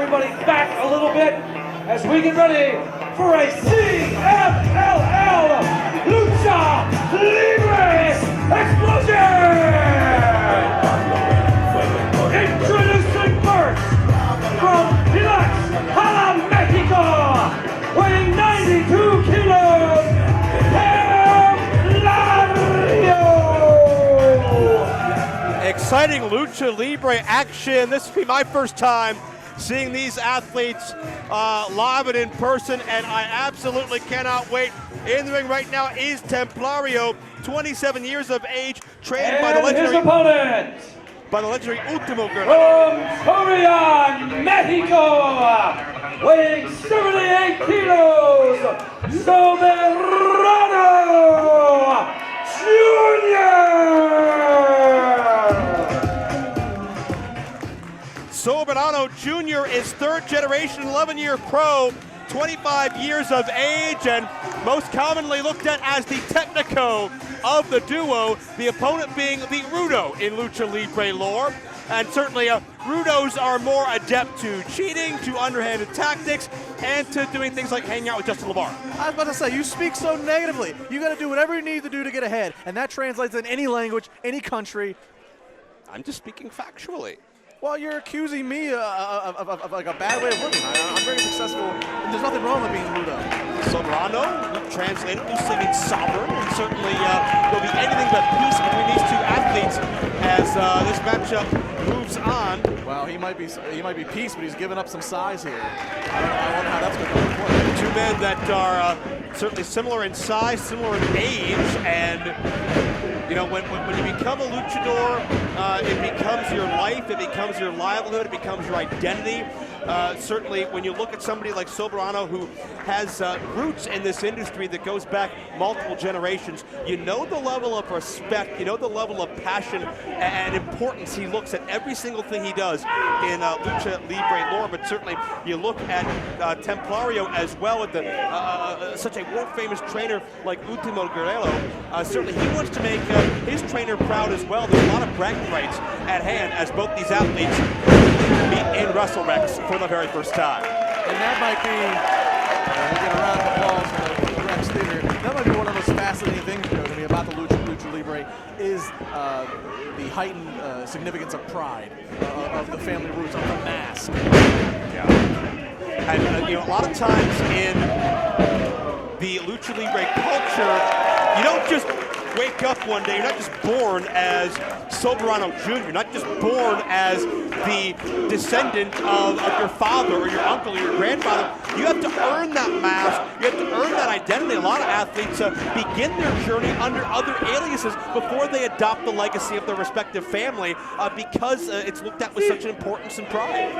everybody back a little bit as we get ready for a CMLL Lucha Libre Explosion! Introducing first, from Climax, Mexico, weighing 92 kilos, Templario! Exciting Lucha Libre action. This will be my first time seeing these athletes live and in person, and I absolutely cannot wait. In the ring right now is Templario, 27 years of age, trained by the legendary... his opponent! By the legendary Ultimo Guerrero. From Soberano, Mexico, weighing 78 kilos, Soberano Jr. Soberano Jr. is third generation, 11-year pro, 25 years of age, and most commonly looked at as the Technico of the duo, the opponent being the Rudo in Lucha Libre lore. And certainly Rudos are more adept to cheating, to underhanded tactics, and to doing things like hanging out with Justin LaBar. I was about to say, you speak so negatively. You got to do whatever you need to do to get ahead, and that translates in any language, any country. I'm just speaking factually. Well, you're accusing me of like a bad way of looking. I'm very successful, and there's nothing wrong with being Rudo. Soberano, translated loosely means sovereign, and certainly there'll be anything but peace between these two athletes as this matchup moves on. Well, he might be peace, but he's giving up some size here. I wonder how that's going to go for him. Two men that are certainly similar in size, similar in age, and you know, when you become a luchador, it becomes your life, it becomes your livelihood, it becomes your identity. Certainly, when you look at somebody like Soberano, who has roots in this industry that goes back multiple generations, you know the level of respect, you know the level of passion and importance he looks at every single thing he does in Lucha Libre lore. But certainly, you look at Templario as well, with such a world-famous trainer like Ultimo Guerrero. Certainly, he wants to make his trainer proud as well. There's a lot of bragging rights at hand as both these athletes meet in Wrestlerex for the very first time. And that might be, we get a round of applause for the Rex Theater, that might be one of the most fascinating things, Joe, to me about the Lucha Libre is the heightened significance of pride, of the family roots, of the mask. Yeah. And you know, a lot of times in the Lucha Libre culture, you don't just wake up one day, you're not just born as Soberano Jr., you're not just born as the descendant of your father or your uncle or your grandfather. You have to earn that mask, you have to earn that identity. A lot of athletes begin their journey under other aliases before they adopt the legacy of their respective family because it's looked at with such an importance and pride.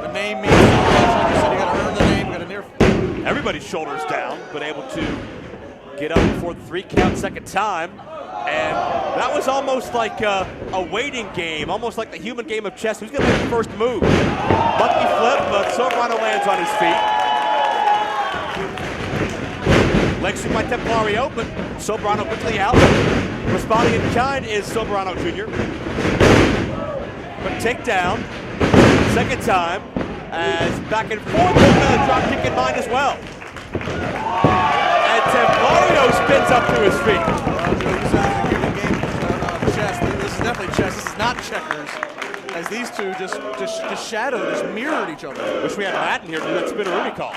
The name means so much, like you said, you gotta earn the name, you gotta near. Everybody's shoulders down, but able to get up before the 3 count second time. And that was almost like a waiting game, almost like the human game of chess. Who's going to make the first move? Monkey flip, but Soberano lands on his feet. Leg sweep by Templario, but Soberano quickly out. Responding in kind is Soberano Jr. But takedown, second time, as back and forth with a drop kick in mind as well. And Templario spins up to his feet. This is definitely chess. This is not checkers. As these two just shadowed, just mirrored each other. Wish we had Madden here to do that Spinneroonie call.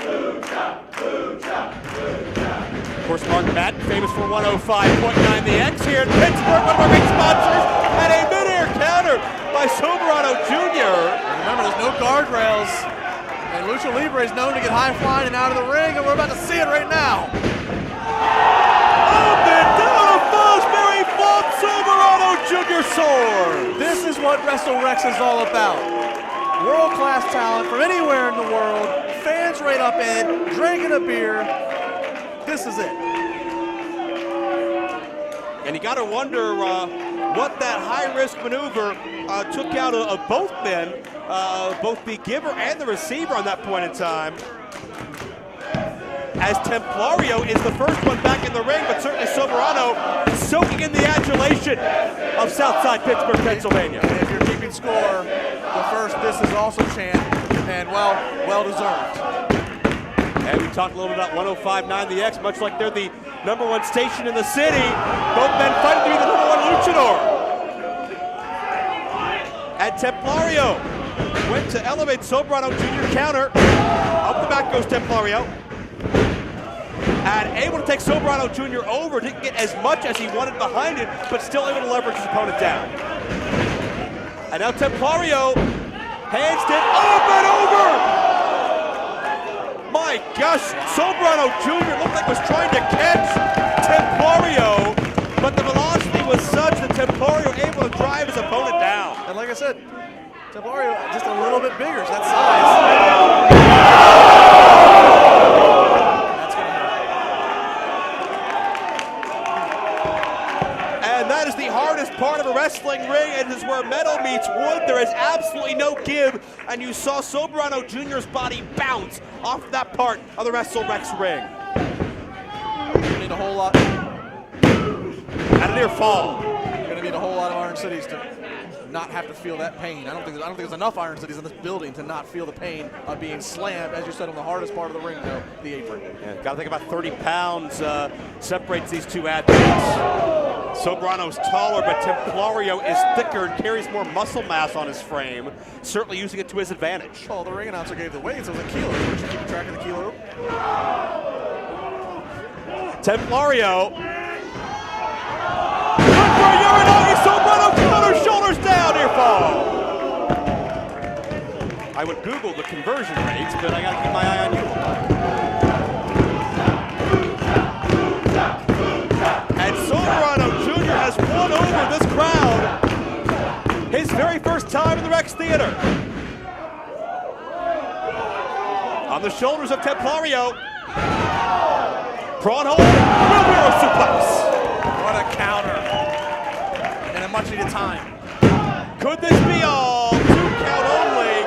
Of course, Mark Madden, famous for 105.9 The X here in Pittsburgh, one of our great sponsors, and a mid-air counter by Soberano Jr. And remember, there's no guardrails. And Lucha Libre is known to get high flying and out of the ring, and we're about to see it right now. Up and down a Fosbury flop, Soberano Jr. sword. This is what Wrestlerex is all about. World-class talent from anywhere in the world, fans right up in, drinking a beer. This is it. And you got to wonder what that high-risk maneuver took out of both men, both the giver and the receiver on that point in time. As Templario is the first one back in the ring, but certainly Soberano soaking in the adulation of Southside Pittsburgh, Pennsylvania. And if you're keeping score, the first "This Is Also" chant and well deserved. And we talked a little bit about 105.9 The X, much like they're the #1 station in the city. Both men fighting to be the #1 luchador. And Templario went to elevate Soberano Jr. counter. Up the back goes Templario. And able to take Soberano Jr. over. Didn't get as much as he wanted behind it, but still able to leverage his opponent down. And now Templario, handstand up and over! My gosh, Soberano Jr. looked like was trying to catch Templario, but the velocity was such that Templario able to drive his opponent down. And like I said, Templario just a little bit bigger, so that size. That's gonna hurt. And that is the hardest part of a wrestling ring, and is where metal meets wood. There is absolutely no give, and you saw Soberano Jr.'s body bounce off that part of the Wrestlerex ring. You need a whole lot. And a near fall. You're gonna need a whole lot of Iron Cities to not have to feel that pain. I don't think there's enough Iron Cities in this building to not feel the pain of being slammed, as you said, on the hardest part of the ring, though, the apron. Yeah, got to think about 30 pounds separates these two athletes. Soberano's taller, but Templario is thicker and carries more muscle mass on his frame, certainly using it to his advantage. Well, the ring announcer gave the weight, so it was a kilo. We're just keeping track of the kilo. Templario. Soberano counter, shoulders down, near fall. I would Google the conversion rates, but I got to keep my eye on you. And Soberano Jr. has won over this crowd. His very first time in the Rex Theater. On the shoulders of Templario. Prawn hold, wheelbarrow suplex. What a counter. And a much needed time. Could this be all? 2 count only.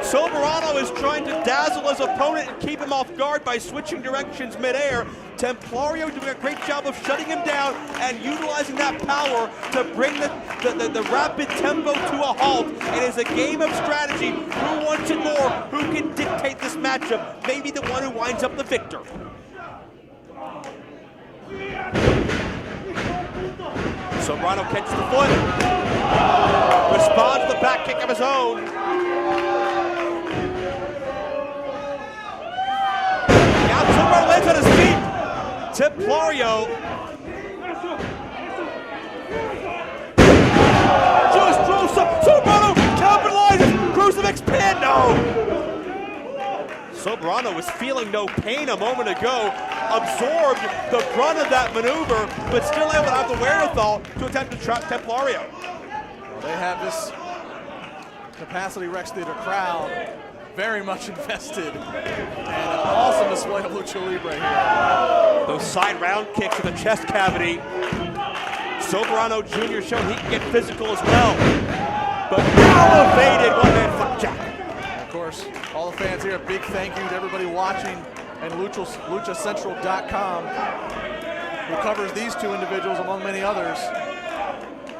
Soberano is trying to dazzle his opponent and keep him off guard by switching directions midair. Templario doing a great job of shutting him down and utilizing that power to bring the rapid tempo to a halt. It is a game of strategy. Who wants it more? Who can dictate this matchup? Maybe the one who winds up the victor. Soberano catches the foot. Responds to the back kick of his own. Now Soberano lands on his feet. Templario just throws up. Soberano capitalizes. Crucifix pin. No. Soberano was feeling no pain a moment ago, absorbed the brunt of that maneuver, but still able to have the wherewithal to attempt to trap Templario. Well, they have this capacity Rex Theater crowd very much invested, and an awesome display of Lucha Libre here. Those side round kicks to the chest cavity. Soberano Jr. showing he can get physical as well, but elevated one-man flapjack. Of course, all the fans here, a big thank you to everybody watching and LuchaCentral.com, who covers these two individuals among many others.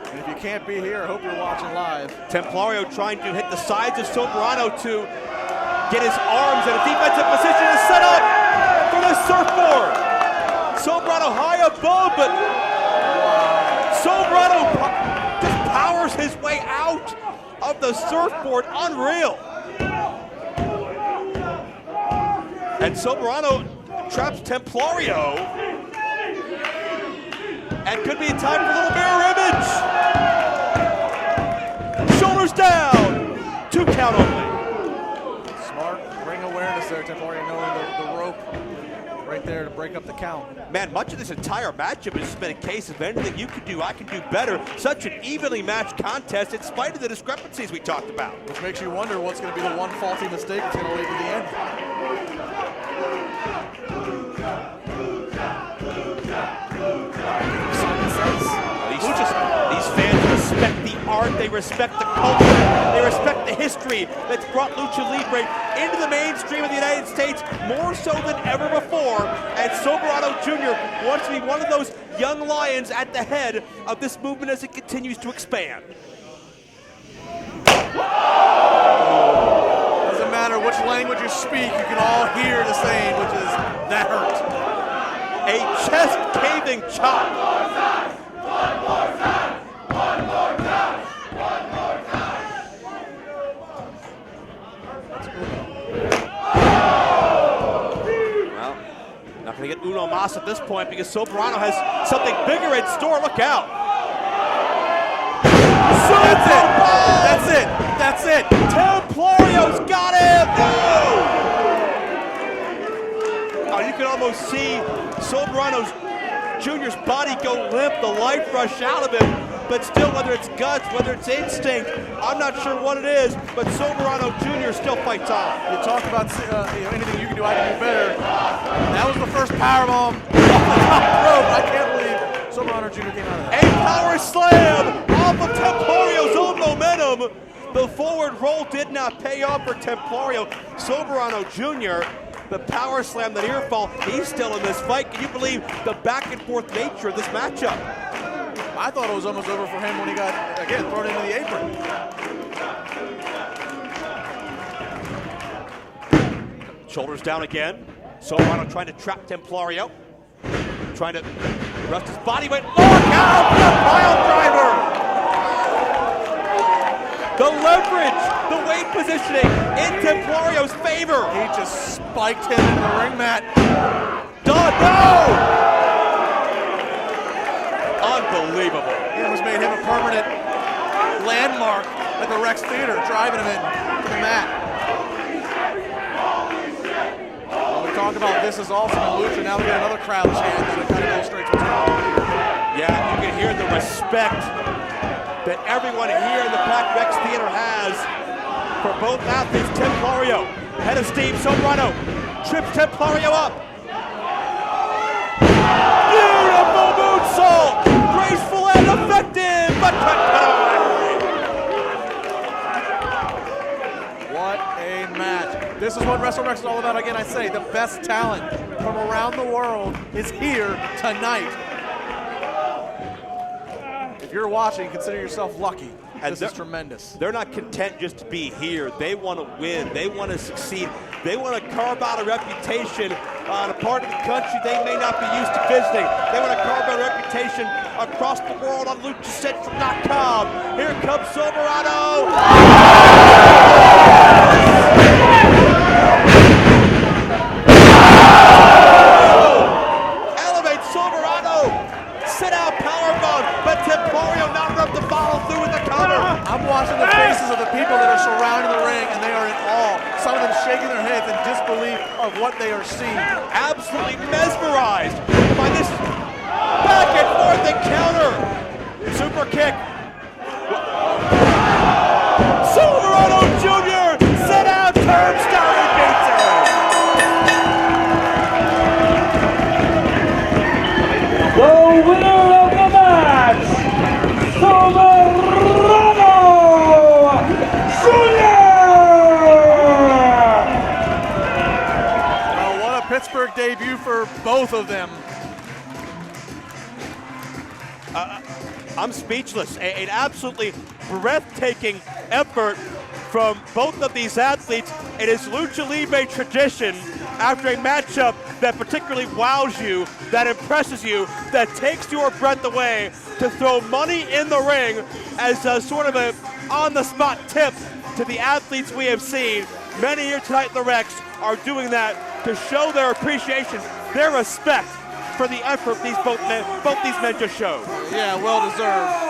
And if you can't be here, I hope you're watching live. Templario trying to hit the sides of Soberano to get his arms in a defensive position to set up for the surfboard. Soberano high above, but Soberano just powers his way out of the surfboard. Unreal. And Soberano traps Templario. And could be time for a little mirror image. Shoulders down. 2 count only. Smart ring awareness there, Templario, knowing the rope right there to break up the count. Man, much of this entire matchup has been a case of anything you can do, I can do better. Such an evenly matched contest in spite of the discrepancies we talked about. Which makes you wonder what's going to be the one faulty mistake that's going to lead to the end. These fans respect the art, they respect the culture, they respect the history that's brought Lucha Libre into the mainstream of the United States more so than ever before. And Soberano Jr. wants to be one of those young lions at the head of this movement as it continues to expand. Doesn't matter which language you speak, you can all hear the same, which is, that hurt. A chest-caving chop. Well, not going to get uno mas at this point because Soberano has something bigger in store. Look out. That's it. That's it. Templario's got him. No! Oh, you can almost see Soberano Jr.'s body go limp, the life rush out of him. But still, whether it's guts, whether it's instinct, I'm not sure what it is, but Soberano Jr. still fights on. You talk about anything you can do, I can do better. That was the first powerbomb off the top rope. I can't believe Soberano Jr. came out of that. A power slam off of Templario's own momentum. The forward roll did not pay off for Templario. Soberano Jr., the power slam, the near fall, he's still in this fight. Can you believe the back and forth nature of this matchup? I thought it was almost over for him when he got, again, thrown into the apron. Shoulders down again. Soberano trying to trap Templario. Trying to rest his body weight. Look out for the pile driver! The leverage, the weight positioning in Templario's favor. He just spiked him in the ring mat. Done, no! Unbelievable. He almost made him a permanent landmark at the Rex Theater, driving him into the mat. When we talk about this is awesome in Lucha, now we got another crowd chant that kind of illustrates what's going on here. Yeah, you can hear the respect that everyone here in the packed Rex Theater has for both athletes. Templario, head of steam. Soberano trips Templario up. Beautiful moonsault! Graceful and effective, but cut away. What a match. This is what Wrestlerex is all about. Again, I say, the best talent from around the world is here tonight. If you're watching, consider yourself lucky. This is tremendous. They're not content just to be here. They want to win. They want to succeed. They want to carve out a reputation on a part of the country they may not be used to visiting. They want to carve out a reputation across the world on LuchaCentral.com. Here comes Soberano. Elevate Soberano. Sit out powerbomb, but Templario not enough to follow through with the cover. I'm watching the faces of the people that are surrounding the ring, and they are in awe. Some of them shaking their heads in disbelief of what they are seeing. Absolutely mesmerized by this back and forth encounter. Super kick. Soberano Jr. set out turnstile and beats him. The winner of the match, Soberano Jr. Well, what a Pittsburgh debut for both of them. I'm speechless. An absolutely breathtaking effort from both of these athletes. It is Lucha Libre tradition after a matchup that particularly wows you, that impresses you, that takes your breath away, to throw money in the ring as a sort of a on-the-spot tip to the athletes we have seen. Many here tonight in the Rex are doing that to show their appreciation, their respect for the effort both these men just showed. Yeah, well deserved.